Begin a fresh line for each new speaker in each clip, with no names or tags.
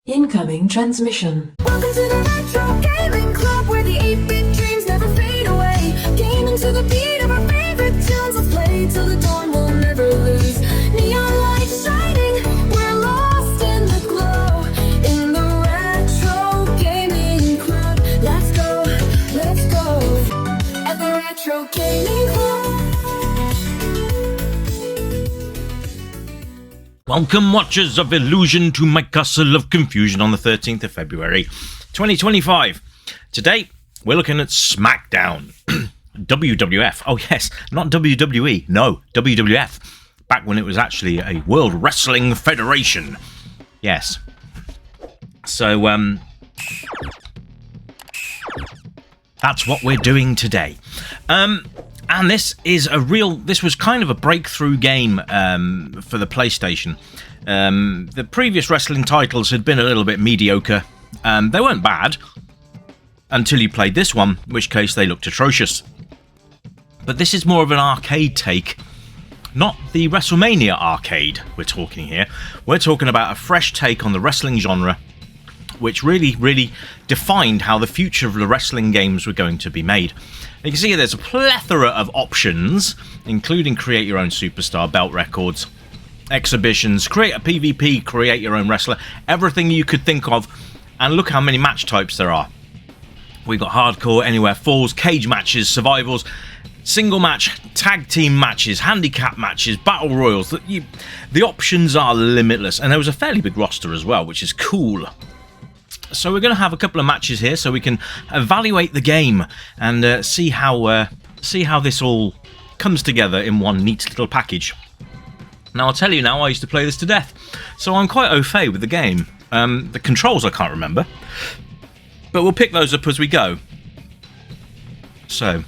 Incoming transmission.
Welcome to the Retro Gaming Club, where the 8-bit dreams never fade away. Gaming to the beat of our favorite tunes, let's play till the dawn, we'll never lose. Neon lights shining, we're lost in the glow. In the Retro Gaming Club, let's go, at the Retro Gaming Club.
Welcome, watchers of Illusion, to my castle of confusion on the 13th of February, 2025. Today, we're looking at Smackdown. WWF. Oh yes, not WWE. No, WWF. Back when it was actually a World Wrestling Federation. Yes. So, that's what we're doing today. And this was kind of a breakthrough game for the PlayStation. The previous wrestling titles had been a little bit mediocre. They weren't bad until you played this one, in which case they looked atrocious. But this is more of an arcade take, not the WrestleMania arcade we're talking here. We're talking about a fresh take on the wrestling genre, which really defined how the future of the wrestling games were going to be made. You can see here there's a plethora of options, including create your own superstar, belt records, exhibitions, create a PvP, create your own wrestler, everything you could think of, and look how many match types there are. We've got hardcore, anywhere falls, cage matches, survivals, single match, tag team matches, handicap matches, battle royals. The options are limitless, and there was a fairly big roster as well, which is cool. So we're going to have a couple of matches here so we can evaluate the game and see how this all comes together in one neat little package. Now I'll tell you now, I used to play this to death, so I'm quite au fait with the game. The controls I can't remember, but we'll pick those up as we go. So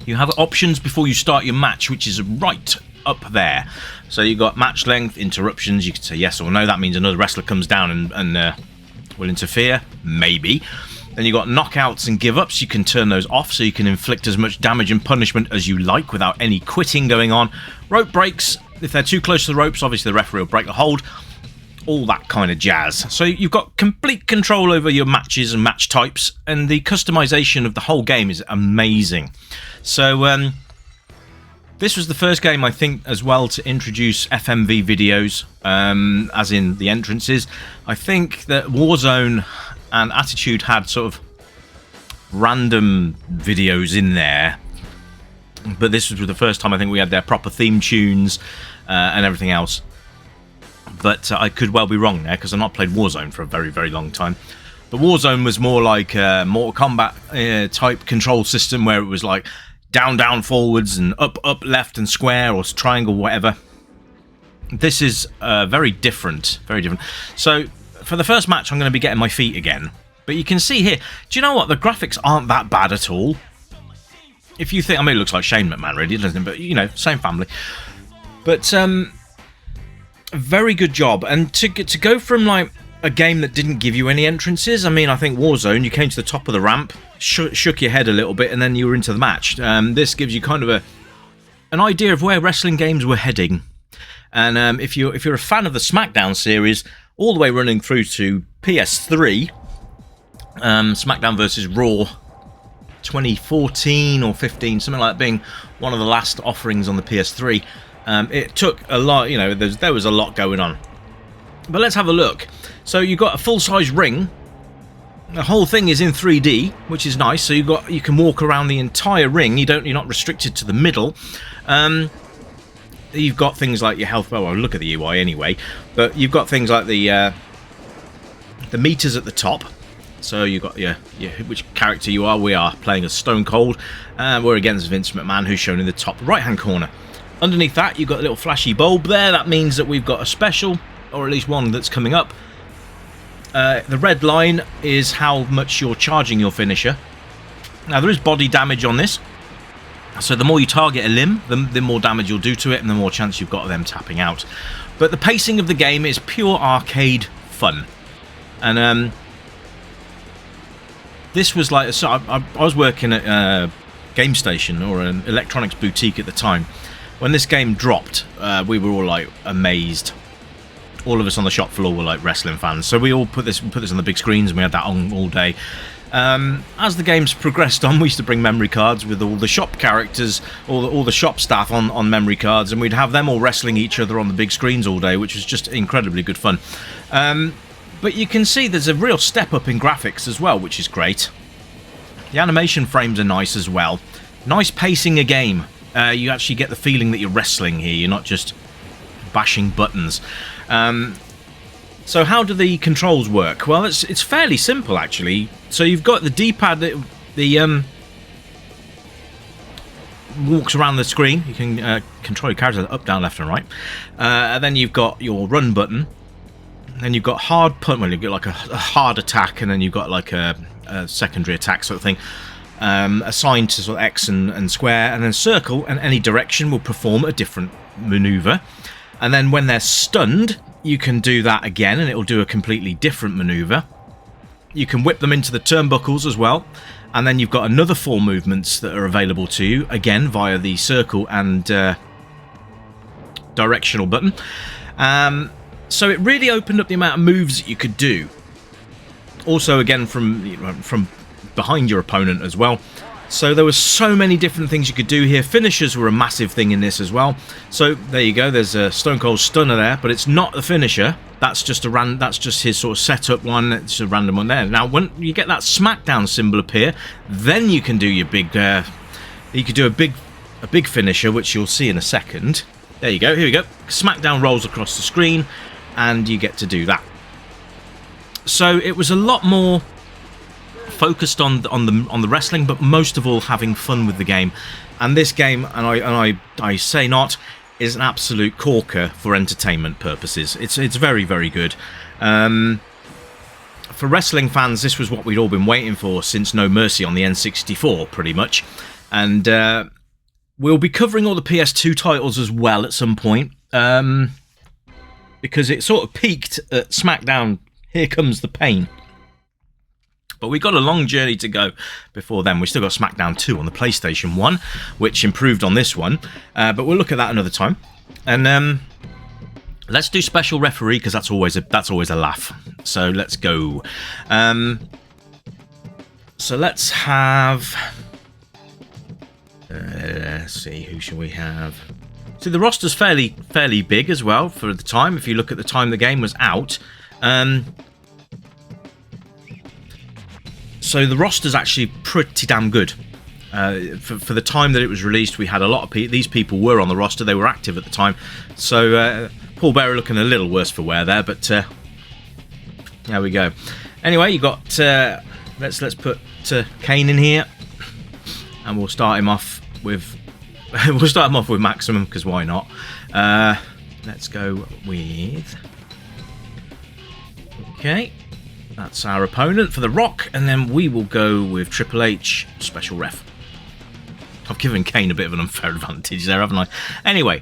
you have options before you start your match, which is right up there. So you've got match length, interruptions, you can say yes or no, that means another wrestler comes down and will interfere, maybe. Then you've got knockouts and give-ups. You can turn those off so you can inflict as much damage and punishment as you like without any quitting going on. Rope breaks. If they're too close to the ropes, obviously the referee will break the hold. All that kind of jazz. So you've got complete control over your matches and match types, and the customization of the whole game is amazing. So this was the first game, I think, as well, to introduce FMV videos, as in the entrances. I think that Warzone and Attitude had sort of random videos in there, but this was the first time I think we had their proper theme tunes and everything else. But I could well be wrong there, because I've not played Warzone for a very long time. But Warzone was more like a Mortal Kombat type control system, where it was like down, forwards, and up, left, and square, or triangle, whatever. This is very different. So, for the first match, I'm going to be getting my feet again. But you can see here, do you know what? The graphics aren't that bad at all. If you think, I mean, it looks like Shane McMahon, really, doesn't it? But, you know, same family. But, very good job. And to go from, like, a game that didn't give you any entrances, I mean, I think Warzone, you came to the top of the ramp, shook your head a little bit, and then you were into the match. This gives you kind of an idea of where wrestling games were heading. And if you're a fan of the Smackdown series, all the way running through to PS3, Smackdown vs. Raw 2014 or 15, something like that, being one of the last offerings on the PS3, it took a lot, you know, there was a lot going on. But let's have a look. So you've got a full-size ring. The whole thing is in 3D, which is nice. So you can walk around the entire ring. You're not restricted to the middle. You've got things like your health. Well, look at the UI anyway. But you've got things like the meters at the top. So you've got your which character you are. We are playing as Stone Cold. We're against Vince McMahon, who's shown in the top right-hand corner. Underneath that, you've got a little flashy bulb there. That means that we've got a special, or at least one that's coming up. The red line is how much you're charging your finisher. Now, there is body damage on this, so the more you target a limb, the more damage you'll do to it, and the more chance you've got of them tapping out. But the pacing of the game is pure arcade fun. And this was like, so I was working at a game station, or an electronics boutique at the time. When this game dropped, we were all like amazed. all of us on the shop floor were like wrestling fans, so we all put this on the big screens, and we had that on all day. As the games progressed on, we used to bring memory cards with all the shop characters, all the shop staff on memory cards, and we'd have them all wrestling each other on the big screens all day, which was just incredibly good fun. But you can see there's a real step up in graphics as well, which is great. The animation frames are nice as well. Nice pacing a game. You actually get the feeling that you're wrestling here. You're not just bashing buttons. So how do the controls work? Well, it's fairly simple actually. So you've got the D-pad that walks around the screen. You can control your character up, down, left, and right. And then you've got your run button. Then you've got hard punch. Well, you've got like a hard attack, and then you've got like a secondary attack sort of thing. Assigned to sort of X and square, and then circle, and any direction will perform a different maneuver. And then when they're stunned, you can do that again, and it will do a completely different maneuver. You can whip them into the turnbuckles as well, and then you've got another 4 movements that are available to you, again via the circle and directional button. So it really opened up the amount of moves that you could do. Also, again, from behind your opponent as well. So there were so many different things you could do here. Finishers were a massive thing in this as well. So there you go. There's a Stone Cold Stunner there, but it's not the finisher. That's just that's just his sort of setup one. It's a random one there. Now, when you get that Smackdown symbol appear, then you can do your big. You could do a big finisher, which you'll see in a second. There you go. Here we go. Smackdown rolls across the screen, and you get to do that. So it was a lot more focused on the wrestling, but most of all having fun with the game. And this game, and I say not, is an absolute corker for entertainment purposes. It's very, very good. For wrestling fans, this was what we'd all been waiting for since No Mercy on the N64, pretty much. And we'll be covering all the PS2 titles as well at some point, because it sort of peaked at Smackdown. Here Comes the Pain. But we've got a long journey to go before then. We've still got Smackdown 2 on the PlayStation 1, which improved on this one. But we'll look at that another time. And let's do Special Referee, because that's always a laugh. So let's go. So let's have... let's see, who shall we have? See, the roster's fairly big as well for the time. If you look at the time the game was out. So the roster's actually pretty damn good. For the time that it was released, we had a lot of these people were on the roster. They were active at the time. So Paul Bearer looking a little worse for wear there, but there we go. Anyway, you got let's put Kane in here, and we'll start him off with maximum, because why not? Let's go with that's our opponent for The Rock, and then we will go with Triple H, Special Ref. I've given Kane a bit of an unfair advantage there, haven't I? Anyway,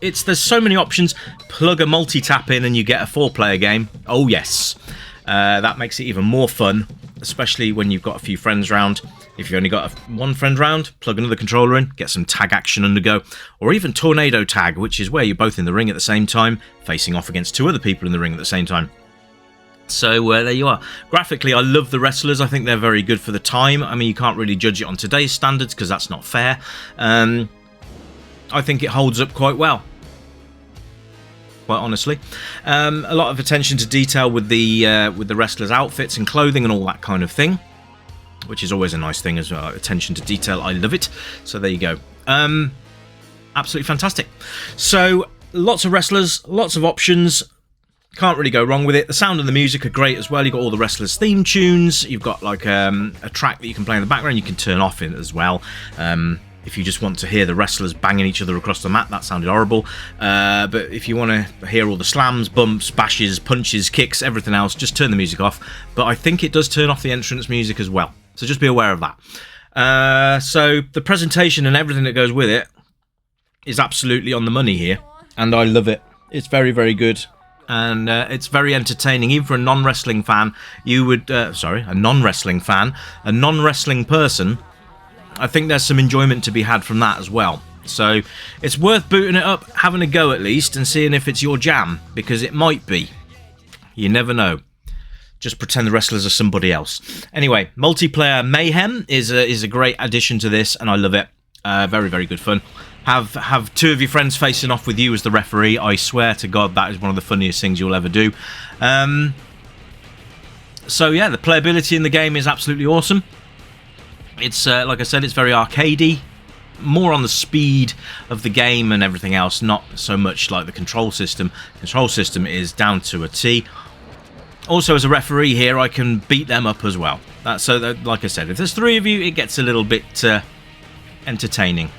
there's so many options. Plug a multi-tap in and you get a 4-player game. Oh yes, that makes it even more fun, especially when you've got a few friends round. If you've only got one friend round, plug another controller in, get some tag action undergo, or even tornado tag, which is where you're both in the ring at the same time, facing off against 2 other people in the ring at the same time. So there you are. Graphically, I love the wrestlers. I think they're very good for the time. I mean, you can't really judge it on today's standards because that's not fair. I think it holds up quite well, quite honestly. A lot of attention to detail with the wrestlers' outfits and clothing and all that kind of thing, which is always a nice thing as well. Attention to detail, I love it. So there you go. Absolutely fantastic. So lots of wrestlers, lots of options. Can't really go wrong with it. The sound and the music are great as well. You've got all the wrestlers' theme tunes. You've got like a track that you can play in the background. You can turn off it as well. If you just want to hear the wrestlers banging each other across the mat, that sounded horrible. But if you want to hear all the slams, bumps, bashes, punches, kicks, everything else, just turn the music off. But I think it does turn off the entrance music as well. So just be aware of that. So the presentation and everything that goes with it is absolutely on the money here. And I love it. It's very, very good. And it's very entertaining, even for a non-wrestling fan. You would, a non-wrestling fan, a non-wrestling person. I think there's some enjoyment to be had from that as well. So it's worth booting it up, having a go at least, and seeing if it's your jam, because it might be. You never know. Just pretend the wrestlers are somebody else. Anyway, multiplayer mayhem is a great addition to this, and I love it. Very, very good fun. Have two of your friends facing off with you as the referee. I swear to God, that is one of the funniest things you'll ever do. So yeah, the playability in the game is absolutely awesome. It's like I said, it's very arcadey, more on the speed of the game and everything else, not so much like the control system. The control system is down to a T. Also, as a referee here, I can beat them up as well. Like I said, if there's 3 of you, it gets a little bit entertaining.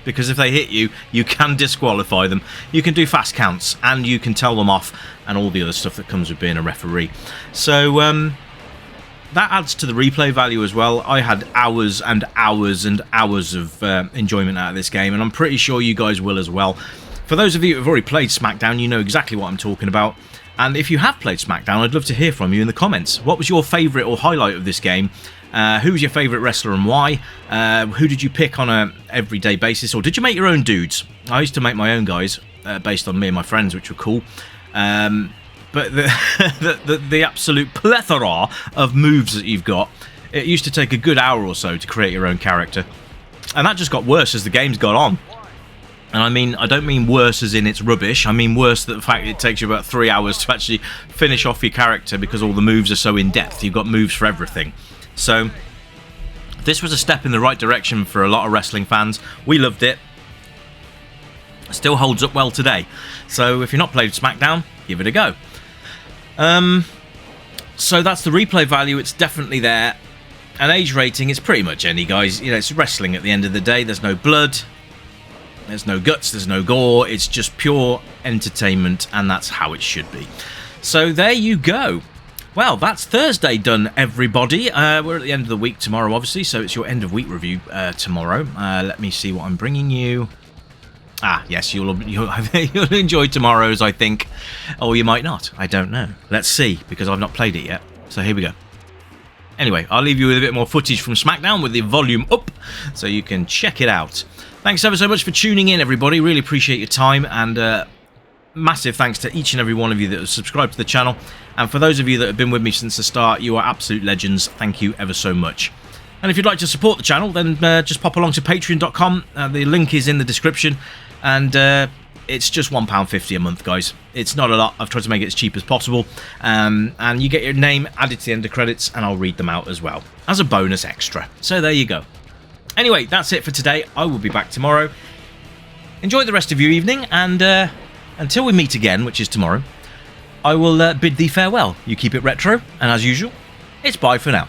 Because if they hit you, you can disqualify them. You can do fast counts, and you can tell them off, and all the other stuff that comes with being a referee. So, that adds to the replay value as well. I had hours and hours and hours of enjoyment out of this game, and I'm pretty sure you guys will as well. For those of you who have already played Smackdown, you know exactly what I'm talking about. And if you have played Smackdown, I'd love to hear from you in the comments. What was your favourite or highlight of this game? Who's your favourite wrestler and why? Who did you pick on a everyday basis? Or did you make your own dudes? I used to make my own guys based on me and my friends, which were cool. But the absolute plethora of moves that you've got, it used to take a good hour or so to create your own character. And that just got worse as the games got on. And I don't mean worse as in it's rubbish. I mean worse that the fact it takes you about 3 hours to actually finish off your character because all the moves are so in-depth. You've got moves for everything. So, this was a step in the right direction for a lot of wrestling fans. We loved it. Still holds up well today. So, if you've not played Smackdown, give it a go. So that's the replay value. It's definitely there. And age rating is pretty much any, guys. You know, it's wrestling at the end of the day. There's no blood. There's no guts, there's no gore, it's just pure entertainment, and that's how it should be. So there you go. Well, that's Thursday done, everybody. We're at the end of the week tomorrow, obviously, so it's your end of week review tomorrow. Let me see what I'm bringing you. Yes, you'll enjoy tomorrow's, I think. Or you might not, I don't know. Let's see, because I've not played it yet. So here we go. Anyway, I'll leave you with a bit more footage from Smackdown with the volume up, so you can check it out. Thanks ever so much for tuning in, everybody. Really appreciate your time, and massive thanks to each and every one of you that have subscribed to the channel. And for those of you that have been with me since the start, you are absolute legends. Thank you ever so much. And if you'd like to support the channel, then just pop along to patreon.com. The link is in the description, and it's just £1.50 a month, guys. It's not a lot. I've tried to make it as cheap as possible. And you get your name added to the end of credits, and I'll read them out as well as a bonus extra. So there you go. Anyway, that's it for today. I will be back tomorrow. Enjoy the rest of your evening, and until we meet again, which is tomorrow, I will bid thee farewell. You keep it retro, and as usual, it's bye for now.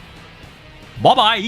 Bye-bye!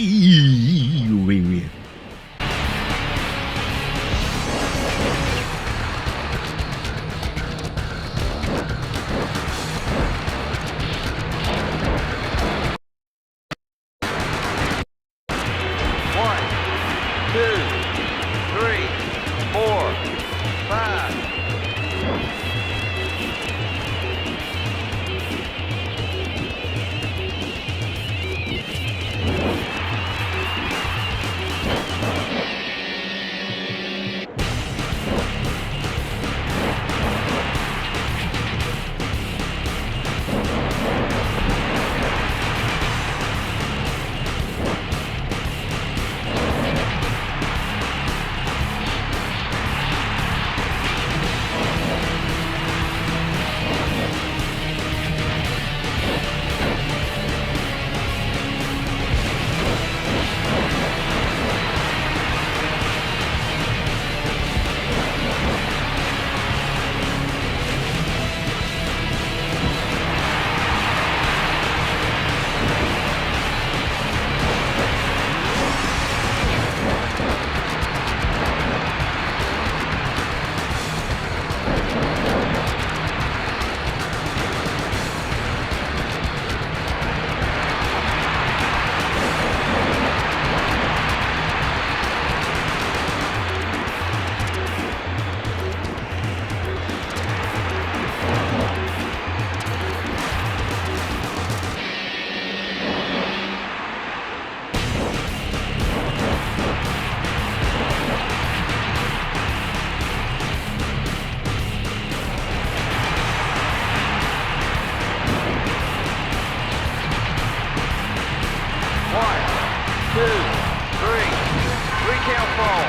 Three count fall.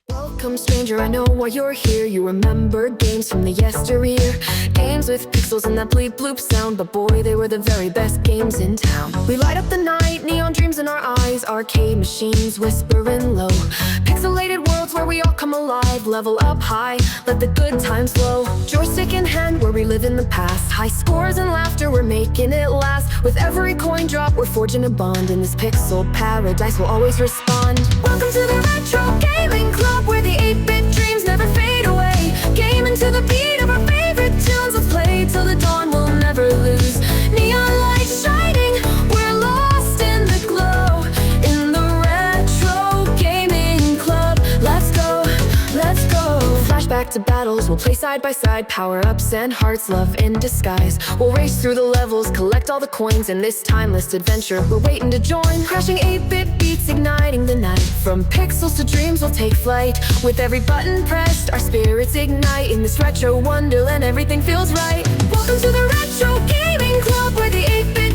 Welcome, stranger, I know why you're here. You remember games from the yesteryear. Games with pixels and that bleep bloop sound. But boy, they were the very best games in town. We light up the night, neon dreams in our eyes. Arcade machines whispering low. Pixelated worlds where we all come alive. Level up high, let the good times flow. Joystick in hand where we live in the past. High scores and laughter, we're making it last. With every coin drop, we're forging a bond. In this pixel paradise, we'll always respond. Welcome to the Retro Gaming Club, where the 8-bit dreams never fade away. Gaming to the beat of our favorite tunes. Let's play till the dawn, we'll never lose. Neon lights shining, we're lost in the glow. In the Retro Gaming Club, let's go, let's go. Flashback to battles, we'll play side by side. Power-ups and hearts, love in disguise. We'll race through the levels, collect all the coins. In this timeless adventure, we're waiting to join. Crashing 8-bit beats, igniting the night. From pixels to dreams, we'll take flight. With every button pressed, our spirits ignite. In this retro wonderland, everything feels right. Welcome to the Retro Gaming Club, where the 8-bit